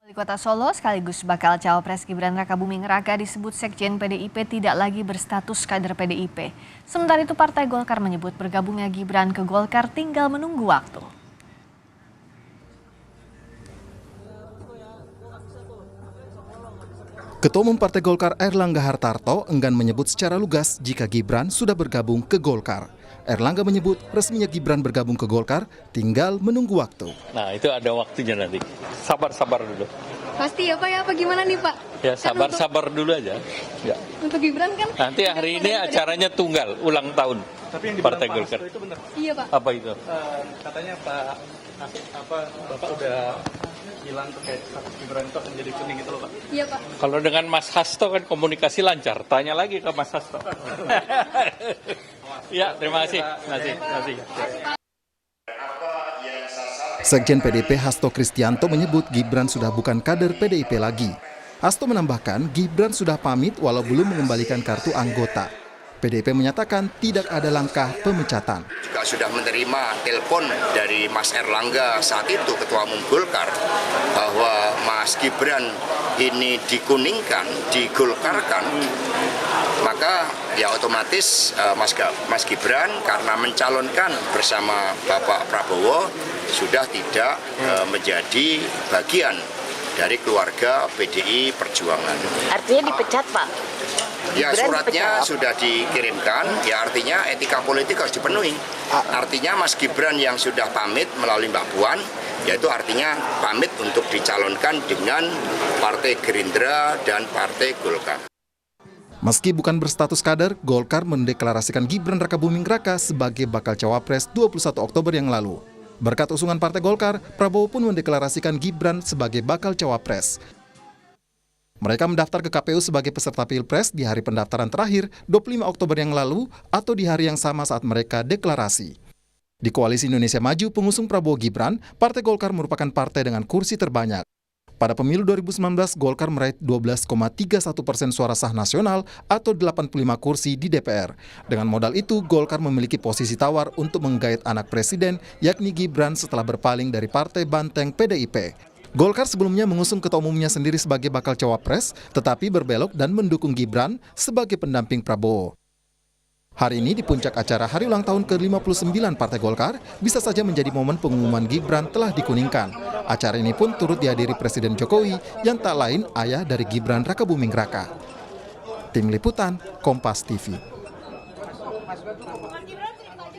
Wali Kota Solo sekaligus bakal cawapres Gibran Rakabuming Raka disebut Sekjen PDIP tidak lagi berstatus kader PDIP. Sementara itu Partai Golkar menyebut bergabungnya Gibran ke Golkar tinggal menunggu waktu. Ketua Umum Partai Golkar Airlangga Hartarto enggan menyebut secara lugas jika Gibran sudah bergabung ke Golkar. Airlangga menyebut resminya Gibran bergabung ke Golkar tinggal menunggu waktu. Nah itu ada waktunya nanti, sabar-sabar dulu. Pasti ya Pak ya, apa gimana nih Pak? Ya sabar-sabar dulu aja. Ya. Untuk Gibran kan? Nanti hari ini acaranya tunggal, ulang tahun. Tapi yang Partai Golkar. Itu benar. Iya Pak. Apa itu? Katanya Bapak udah bilang terkait Gibran itu akan jadi kuning itu loh Pak. Iya Pak. Kalau dengan Mas Hasto kan komunikasi lancar. Tanya lagi ke Mas Hasto. Ya, terima kasih. Terima kasih. Sekjen PDIP Hasto Kristianto menyebut Gibran sudah bukan kader PDIP lagi. Hasto menambahkan Gibran sudah pamit walau belum mengembalikan kartu anggota. PDIP menyatakan tidak ada langkah pemecatan. Juga sudah menerima telepon dari Mas Airlangga saat itu Ketua Umum Golkar bahwa Mas Gibran ini dikuningkan, digolkarkan, maka ya otomatis Mas Gibran karena mencalonkan bersama Bapak Prabowo sudah tidak menjadi bagian dari keluarga PDI Perjuangan. Artinya dipecat Pak? Ya Gibran suratnya dipecat. sudah dikirimkan, ya artinya etika politik harus dipenuhi. Artinya Mas Gibran yang sudah pamit melalui Mbak Puan, yaitu artinya pamit untuk dicalonkan dengan Partai Gerindra dan Partai Golkar. Meski bukan berstatus kader, Golkar mendeklarasikan Gibran Rakabuming Raka sebagai bakal cawapres 21 Oktober yang lalu. Berkat usungan Partai Golkar, Prabowo pun mendeklarasikan Gibran sebagai bakal cawapres. Mereka mendaftar ke KPU sebagai peserta Pilpres di hari pendaftaran terakhir 25 Oktober yang lalu atau di hari yang sama saat mereka deklarasi. Di Koalisi Indonesia Maju pengusung Prabowo Gibran, Partai Golkar merupakan partai dengan kursi terbanyak. Pada pemilu 2019, Golkar meraih 12,31% suara sah nasional atau 85 kursi di DPR. Dengan modal itu, Golkar memiliki posisi tawar untuk menggait anak presiden, yakni Gibran setelah berpaling dari Partai Banteng PDIP. Golkar sebelumnya mengusung ketua umumnya sendiri sebagai bakal cawapres, tetapi berbelok dan mendukung Gibran sebagai pendamping Prabowo. Hari ini di puncak acara hari ulang tahun ke-59 Partai Golkar, bisa saja menjadi momen pengumuman Gibran telah dikuningkan. Acara ini pun turut dihadiri Presiden Jokowi yang tak lain ayah dari Gibran Rakabuming Raka. Tim Liputan, Kompas TV.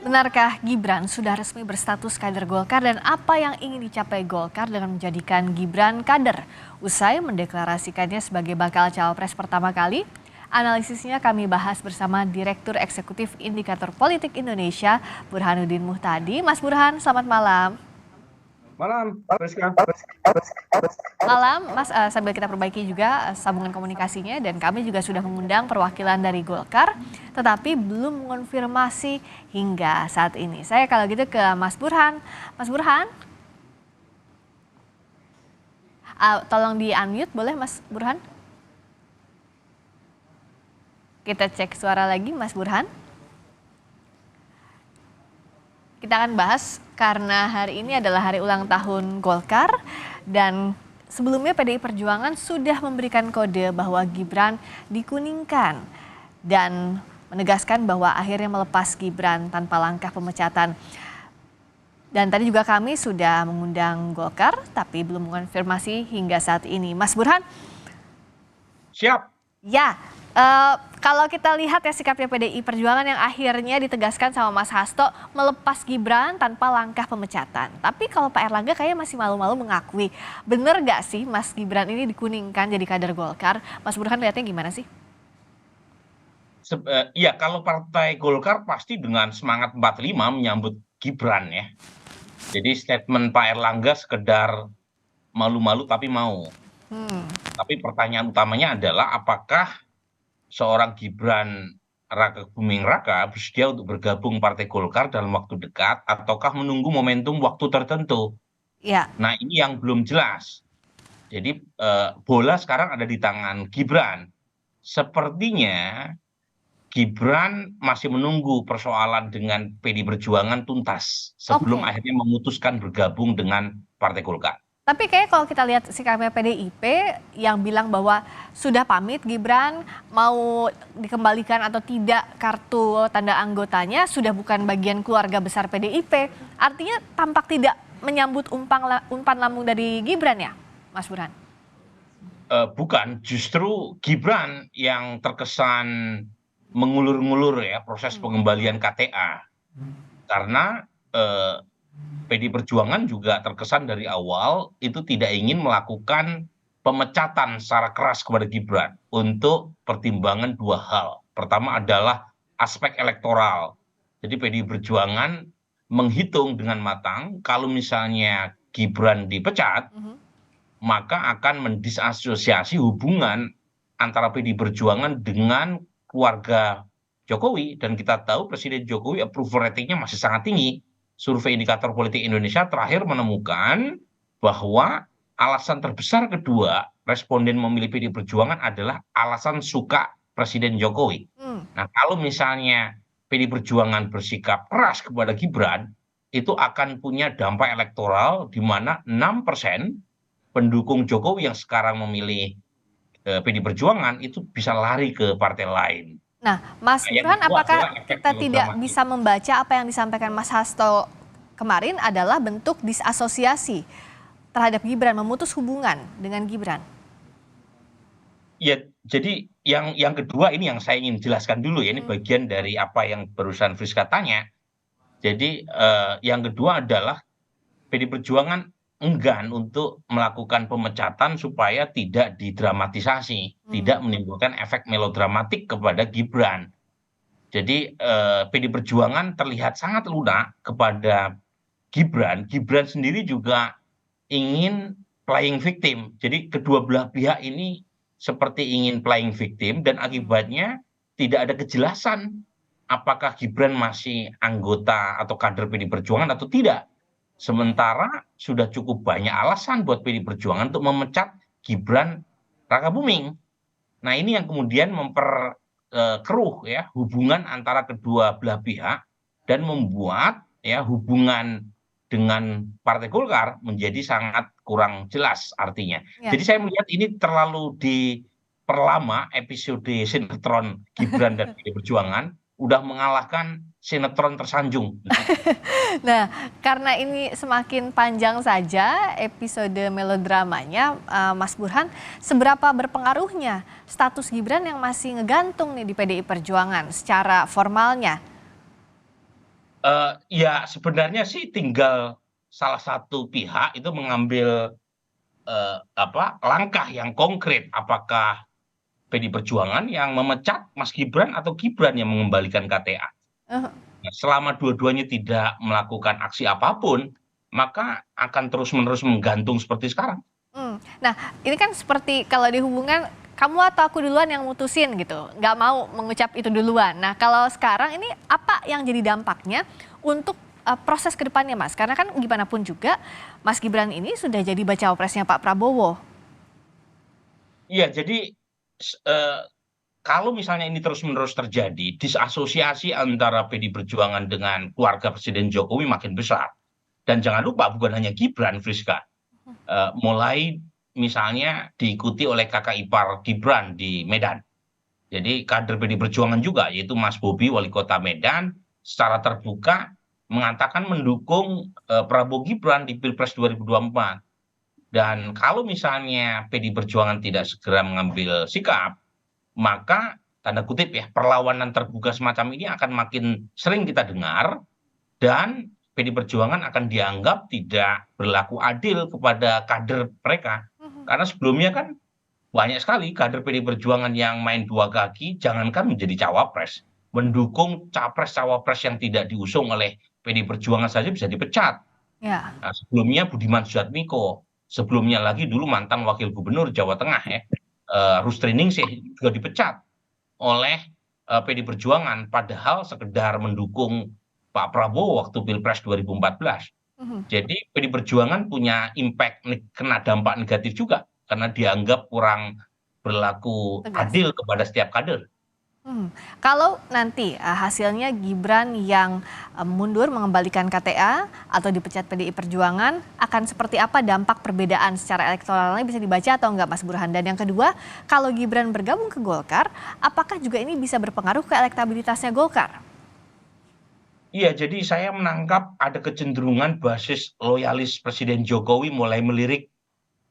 Benarkah Gibran sudah resmi berstatus kader Golkar dan apa yang ingin dicapai Golkar dengan menjadikan Gibran kader? Usai mendeklarasikannya sebagai bakal cawapres pertama kali, analisisnya kami bahas bersama Direktur Eksekutif Indikator Politik Indonesia, Burhanuddin Muhtadi. Mas Burhan, selamat malam. Malam, Pak Rizka. Malam, Mas, sambil kita perbaiki juga sambungan komunikasinya dan kami juga sudah mengundang perwakilan dari Golkar, tetapi belum mengonfirmasi hingga saat ini. Saya kalau gitu ke Mas Burhan. Mas Burhan, tolong di-unmute boleh Mas Burhan? Kita cek suara lagi Mas Burhan. Kita akan bahas karena hari ini adalah hari ulang tahun Golkar dan sebelumnya PDI Perjuangan sudah memberikan kode bahwa Gibran dikuningkan dan menegaskan bahwa akhirnya melepas Gibran tanpa langkah pemecatan. Dan tadi juga kami sudah mengundang Golkar tapi belum mengonfirmasi hingga saat ini. Mas Burhan? Siap. Ya. Kalau kita lihat ya sikapnya PDI Perjuangan yang akhirnya ditegaskan sama Mas Hasto melepas Gibran tanpa langkah pemecatan. Tapi kalau Pak Airlangga kayaknya masih malu-malu mengakui. Bener gak sih Mas Gibran ini dikuningkan jadi kader Golkar? Mas Burhan lihatnya gimana sih? Iya, kalau Partai Golkar pasti dengan semangat 45 menyambut Gibran ya. Jadi statement Pak Airlangga sekedar malu-malu tapi mau. Tapi pertanyaan utamanya adalah apakah seorang Gibran Rakabuming Raka bersedia untuk bergabung Partai Golkar dalam waktu dekat ataukah menunggu momentum waktu tertentu? Ya. Nah ini yang belum jelas. Jadi bola sekarang ada di tangan Gibran. Sepertinya Gibran masih menunggu persoalan dengan PDI Perjuangan tuntas sebelum akhirnya memutuskan bergabung dengan Partai Golkar. Tapi kayak kalau kita lihat sikapnya PDIP yang bilang bahwa sudah pamit Gibran mau dikembalikan atau tidak kartu tanda anggotanya sudah bukan bagian keluarga besar PDIP. Artinya tampak tidak menyambut umpan lambung dari Gibran ya, Mas Burhan? Bukan, justru Gibran yang terkesan mengulur-ngulur ya proses pengembalian KTA. Karena PD Perjuangan juga terkesan dari awal itu tidak ingin melakukan pemecatan secara keras kepada Gibran untuk pertimbangan dua hal. Pertama adalah aspek elektoral. Jadi PD Perjuangan menghitung dengan matang kalau misalnya Gibran dipecat, maka akan mendisasosiasi hubungan antara PD Perjuangan dengan keluarga Jokowi. Dan kita tahu Presiden Jokowi approval ratingnya masih sangat tinggi. Survei Indikator Politik Indonesia terakhir menemukan bahwa alasan terbesar kedua responden memilih PD Perjuangan adalah alasan suka Presiden Jokowi. Nah, kalau misalnya PD Perjuangan bersikap keras kepada Gibran, itu akan punya dampak elektoral di mana 6% pendukung Jokowi yang sekarang memilih PD Perjuangan itu bisa lari ke partai lain. Nah, Mas Burhan, apakah kita tidak bisa membaca apa yang disampaikan Mas Hasto kemarin adalah bentuk disasosiasi terhadap Gibran, memutus hubungan dengan Gibran? Ya, jadi yang kedua ini yang saya ingin jelaskan dulu ya, ini bagian dari apa yang barusan Friska tanya. Jadi yang kedua adalah PD Perjuangan enggan untuk melakukan pemecatan supaya tidak didramatisasi, tidak menimbulkan efek melodramatik kepada Gibran. Jadi PD Perjuangan terlihat sangat lunak kepada Gibran. Gibran sendiri juga ingin playing victim. Jadi kedua belah pihak ini seperti ingin playing victim dan akibatnya tidak ada kejelasan apakah Gibran masih anggota atau kader PD Perjuangan atau tidak. Sementara sudah cukup banyak alasan buat PD Perjuangan untuk memecat Gibran Rakabuming. Nah, ini yang kemudian memperkeruh ya hubungan antara kedua belah pihak dan membuat ya hubungan dengan Partai Golkar menjadi sangat kurang jelas artinya. Ya. Jadi saya melihat ini terlalu diperlama episode sinetron Gibran dan PD Perjuangan udah mengalahkan sinetron tersanjung. Nah, karena ini semakin panjang saja episode melodramanya, Mas Burhan, seberapa berpengaruhnya status Gibran yang masih ngegantung nih di PDI Perjuangan secara formalnya? Ya sebenarnya sih tinggal salah satu pihak itu mengambil langkah yang konkret, apakah PD Perjuangan yang memecat Mas Gibran atau Gibran yang mengembalikan KTA. Nah, selama dua-duanya tidak melakukan aksi apapun, maka akan terus-menerus menggantung seperti sekarang. Nah, ini kan seperti kalau di hubungan kamu atau aku duluan yang mutusin gitu, nggak mau mengucap itu duluan. Nah, kalau sekarang ini apa yang jadi dampaknya untuk proses ke depannya, Mas? Karena kan gimana pun juga Mas Gibran ini sudah jadi bacawa presnya Pak Prabowo. Iya, jadi kalau misalnya ini terus-menerus terjadi, disasosiasi antara PD Perjuangan dengan keluarga Presiden Jokowi makin besar. Dan jangan lupa bukan hanya Gibran, Friska. Mulai misalnya diikuti oleh kakak ipar Gibran di Medan. Jadi kader PD Perjuangan juga, yaitu Mas Bobi, wali kota Medan, secara terbuka mengatakan mendukung Prabowo Gibran di Pilpres 2024. Dan kalau misalnya PD Perjuangan tidak segera mengambil sikap, maka tanda kutip ya perlawanan terbuka semacam ini akan makin sering kita dengar dan PD Perjuangan akan dianggap tidak berlaku adil kepada kader mereka. Karena sebelumnya kan banyak sekali kader PD Perjuangan yang main dua kaki, jangankan menjadi cawapres, mendukung capres-cawapres yang tidak diusung oleh PD Perjuangan saja bisa dipecat. Ya. Nah, sebelumnya Budiman Sujatmiko, sebelumnya lagi dulu mantan wakil gubernur Jawa Tengah ya, Rusdi Ningsih juga dipecat oleh PD Perjuangan padahal sekedar mendukung Pak Prabowo waktu Pilpres 2014. Jadi PD Perjuangan punya impact, kena dampak negatif juga karena dianggap kurang berlaku adil kepada setiap kader. Kalau nanti hasilnya Gibran yang mundur mengembalikan KTA atau dipecat PDI Perjuangan, akan seperti apa dampak perbedaan secara elektoralnya, bisa dibaca atau enggak Mas Burhan? Dan yang kedua, kalau Gibran bergabung ke Golkar, apakah juga ini bisa berpengaruh ke elektabilitasnya Golkar? Iya, jadi saya menangkap ada kecenderungan basis loyalis Presiden Jokowi mulai melirik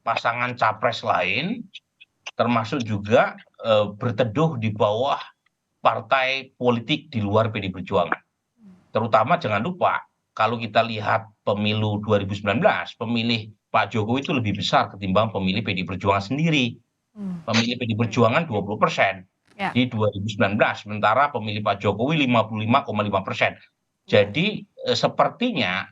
pasangan capres lain, termasuk juga berteduh di bawah partai politik di luar PDI Perjuangan. Terutama jangan lupa, kalau kita lihat pemilu 2019, pemilih Pak Jokowi itu lebih besar ketimbang pemilih PDI Perjuangan sendiri. Pemilih PDI Perjuangan 20% Ya. di 2019, sementara pemilih Pak Jokowi 55,5%. Jadi sepertinya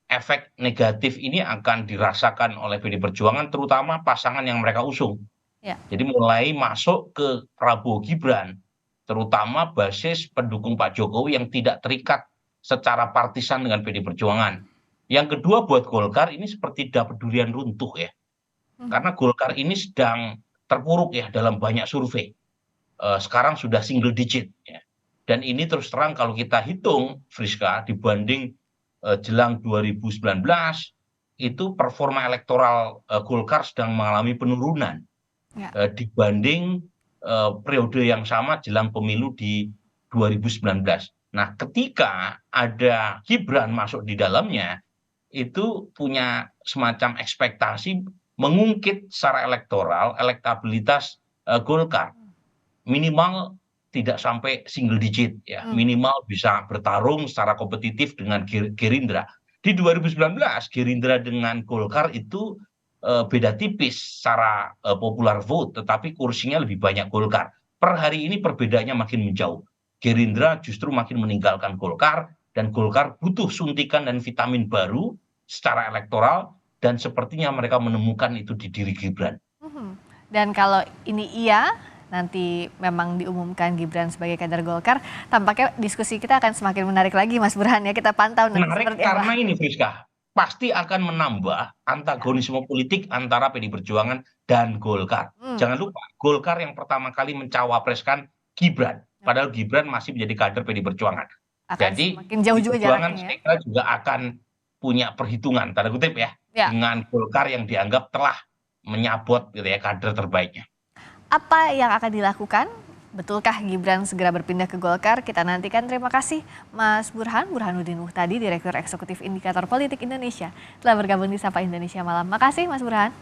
efek negatif ini akan dirasakan oleh PDI Perjuangan, terutama pasangan yang mereka usung. Ya. Jadi mulai masuk ke Prabowo Gibran, terutama basis pendukung Pak Jokowi yang tidak terikat secara partisan dengan PDI Perjuangan. Yang kedua, buat Golkar ini seperti dapat durian runtuh ya. Karena Golkar ini sedang terpuruk ya dalam banyak survei. Sekarang sudah single digit ya. Dan ini terus terang kalau kita hitung, Friska, dibanding jelang 2019, itu performa elektoral Golkar sedang mengalami penurunan. Dibanding periode yang sama jelang pemilu di 2019. Nah, ketika ada Gibran masuk di dalamnya, itu punya semacam ekspektasi mengungkit secara elektoral elektabilitas Golkar. Minimal tidak sampai single digit ya, minimal bisa bertarung secara kompetitif dengan Gerindra. Di 2019 Gerindra dengan Golkar itu beda tipis secara popular vote, tetapi kursinya lebih banyak Golkar. Per hari ini perbedaannya makin menjauh. Gerindra justru makin meninggalkan Golkar, dan Golkar butuh suntikan dan vitamin baru secara elektoral, dan sepertinya mereka menemukan itu di diri Gibran. Dan kalau ini nanti memang diumumkan Gibran sebagai kader Golkar, tampaknya diskusi kita akan semakin menarik lagi Mas Burhan ya, kita pantau nanti menarik seperti karena apa. ini Friska, pasti akan menambah antagonisme politik antara PDI Perjuangan dan Golkar. Jangan lupa, Golkar yang pertama kali mencawapreskan Gibran, padahal Gibran masih menjadi kader PDI Perjuangan. Jadi semakin jauh juga Perjuangan jaraknya ya. saya kira juga akan punya perhitungan, tanda kutip ya, dengan Golkar yang dianggap telah menyabot gitu ya kader terbaiknya. Apa yang akan dilakukan? Betulkah Gibran segera berpindah ke Golkar? Kita nantikan. Terima kasih Mas Burhanuddin Muhtadi, Direktur Eksekutif Indikator Politik Indonesia, telah bergabung di Sapa Indonesia Malam. Makasih Mas Burhan.